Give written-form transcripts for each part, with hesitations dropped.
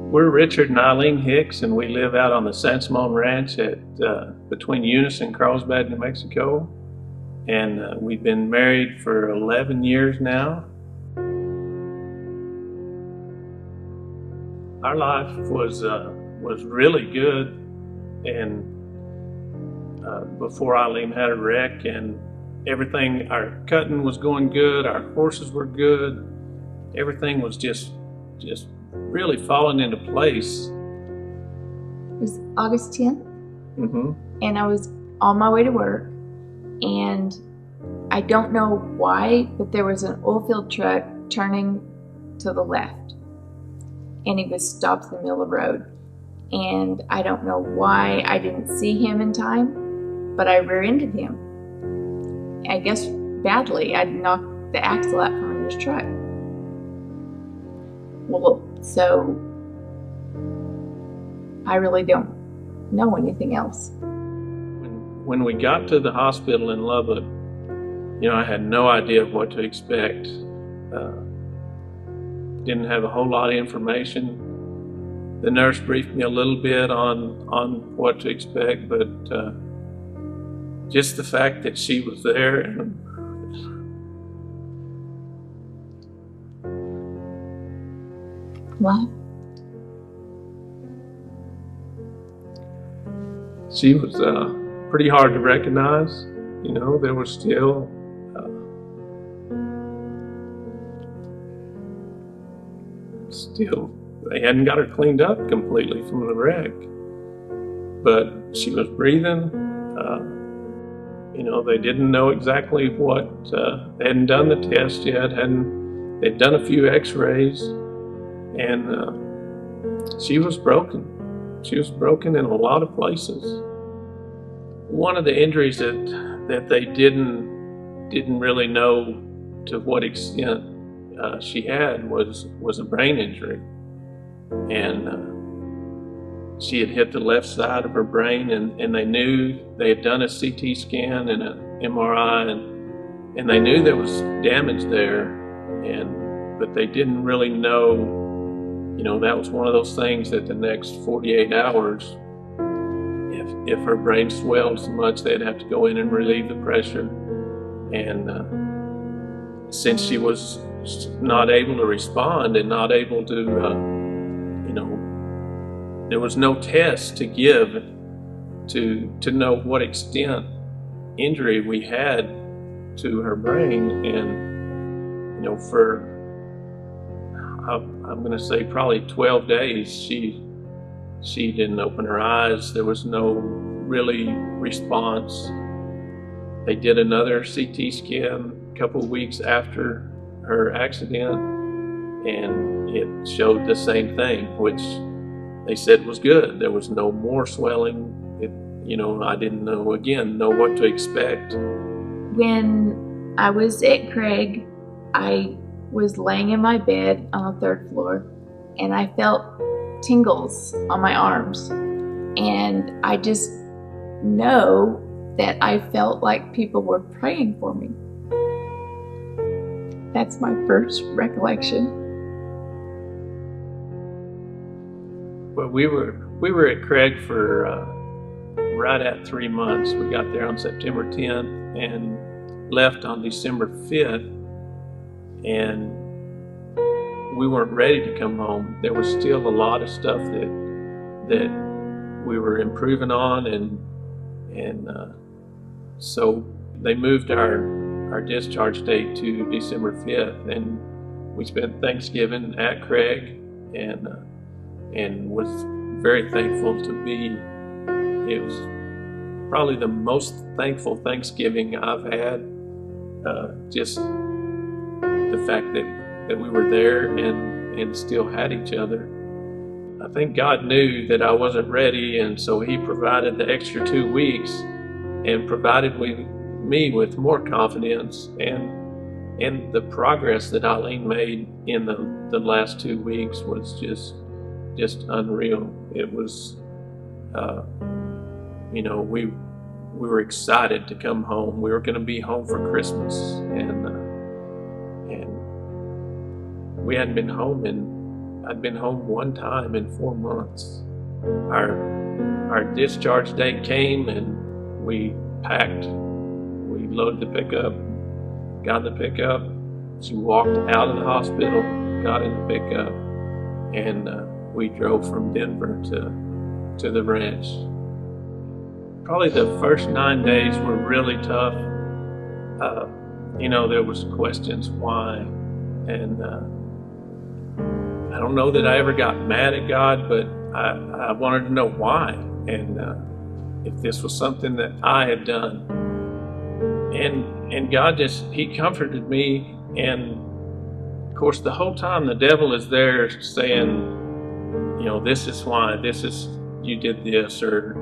We're Richard and Eileen Hicks, and we live out on the San Simon Ranch at between Eunice and Carlsbad, New Mexico. And we've been married for 11 years now. Our life was really good, and before Eileen had a wreck, and everything, our cutting was going good, our horses were good, everything was just really falling into place. It was August 10th, and I was on my way to work, and I don't know why, but there was an oil field truck turning to the left, and he was stopped in the middle of the road, and I don't know why I didn't see him in time, but I rear-ended him. I guess badly. I knocked the axle out from under his truck. Well, so I really don't know anything else. When we got to the hospital in Lubbock, I had no idea what to expect. Didn't have a whole lot of information. The nurse briefed me a little bit on what to expect, but just the fact that she was there and what? She was pretty hard to recognize. There was still they hadn't got her cleaned up completely from the wreck, but she was breathing. They didn't know exactly what, they hadn't done the test yet, they'd done a few x-rays, and she was broken. She was broken in a lot of places. One of the injuries that they didn't really know to what extent she had was a brain injury, and she had hit the left side of her brain, and they knew they had done a CT scan and an MRI, and they knew there was damage there, but they didn't really know. That was one of those things that the next 48 hours, if her brain swelled so much, they'd have to go in and relieve the pressure. And since she was not able to respond and not able to, there was no test to give to know what extent injury we had to her brain. And, for I'm going to say probably 12 days, she didn't open her eyes. There was no really response. They did another CT scan a couple of weeks after her accident, and it showed the same thing, which they said was good. There was no more swelling. I didn't know what to expect. When I was at Craig, I was laying in my bed on the 3rd floor, and I felt tingles on my arms, and I just know that I felt like people were praying for me. That's my first recollection. Well, we were at Craig for right at 3 months. We got there on September 10th and left on December 5th. And we weren't ready to come home. There was still a lot of stuff that we were improving on, and so they moved our discharge date to December 5th, and we spent Thanksgiving at Craig, and was very thankful to be. It was probably the most thankful Thanksgiving I've had. Just the fact that we were there and still had each other. I think God knew that I wasn't ready, and so He provided the extra 2 weeks and provided me with more confidence, and the progress that Eileen made in the last 2 weeks was just unreal. It was, we were excited to come home. We were going to be home for Christmas, and we hadn't been home in I'd been home one time in 4 months. Our discharge date came and we packed. We loaded the pickup, got in the pickup. She walked out of the hospital, got in the pickup, and we drove from Denver to the ranch. Probably the first 9 days were really tough. There was questions why, and I don't know that I ever got mad at God, but I wanted to know why, and if this was something that I had done. And God He comforted me, and of course the whole time the devil is there saying, this is why, you did this, or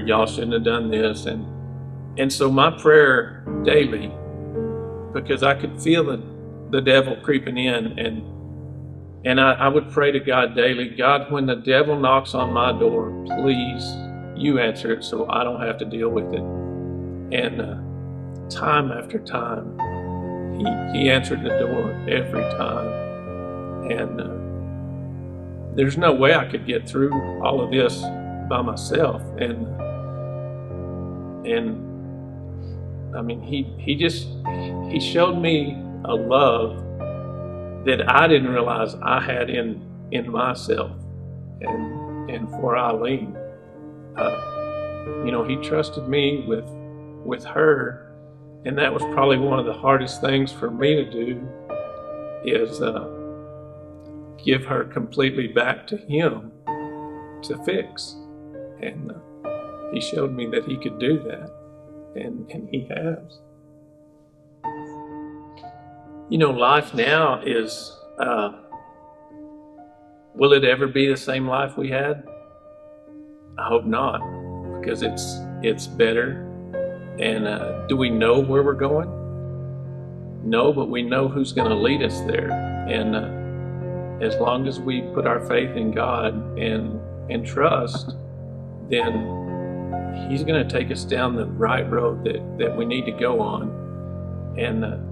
y'all shouldn't have done this, and so my prayer daily, because I could feel the devil creeping in, and I would pray to God daily, God, when the devil knocks on my door, please, you answer it so I don't have to deal with it. And time after time, he answered the door every time. And there's no way I could get through all of this by myself. And I mean, he showed me a love that I didn't realize I had in myself and for Eileen. He trusted me with her, and that was probably one of the hardest things for me to do, is give her completely back to him to fix. And he showed me that he could do that, and he has. Life now is, will it ever be the same life we had? I hope not, because it's better. And do we know where we're going? No, but we know who's going to lead us there. And as long as we put our faith in God and trust, then he's going to take us down the right road that we need to go on. And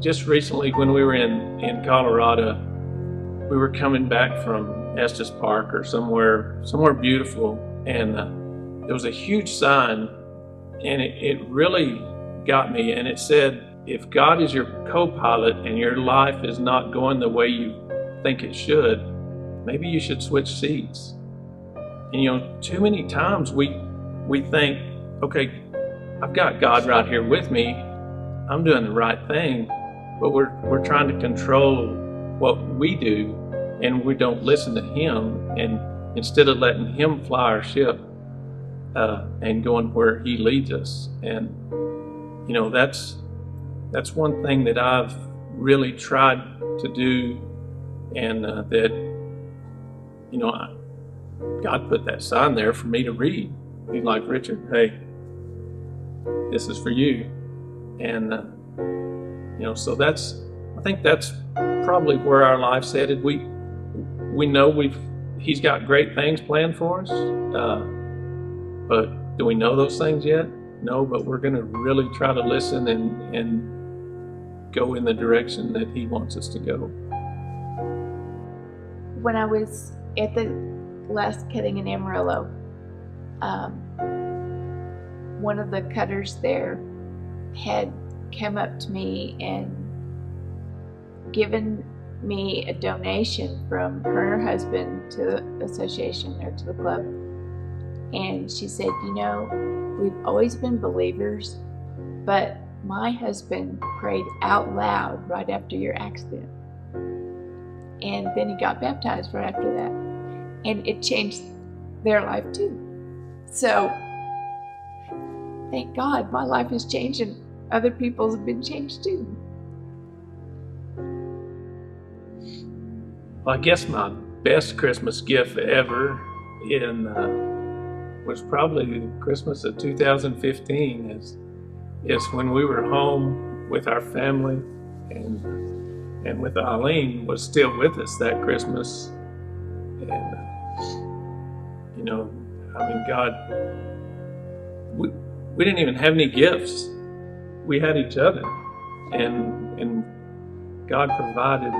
just recently, when we were in Colorado, we were coming back from Estes Park or somewhere beautiful, and there was a huge sign, and it really got me, and it said, if God is your co-pilot and your life is not going the way you think it should, maybe you should switch seats. And too many times we think, okay, I've got God right here with me, I'm doing the right thing, but we're trying to control what we do, and we don't listen to him, and instead of letting him fly our ship and going where he leads us. And that's one thing that I've really tried to do, and that God put that sign there for me to read. He's like, Richard, hey, this is for you. And so I think that's probably where our life's headed. We know he's got great things planned for us, but do we know those things yet? No, but we're going to really try to listen and go in the direction that he wants us to go. When I was at the last cutting in Amarillo, one of the cutters there had come up to me and given me a donation from her and her husband to the association or to the club. And she said, we've always been believers, but my husband prayed out loud right after your accident. And then he got baptized right after that. And it changed their life too. So, thank God my life has changed and other people's have been changed too. Well, I guess my best Christmas gift ever was probably Christmas of 2015 is when we were home with our family, and with Eileen was still with us that Christmas. And God, we didn't even have any gifts. We had each other, and God provided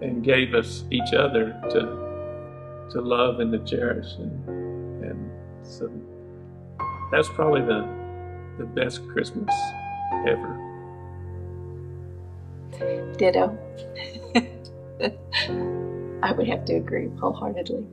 and gave us each other to love and to cherish, and so that's probably the best Christmas ever. Ditto. I would have to agree wholeheartedly.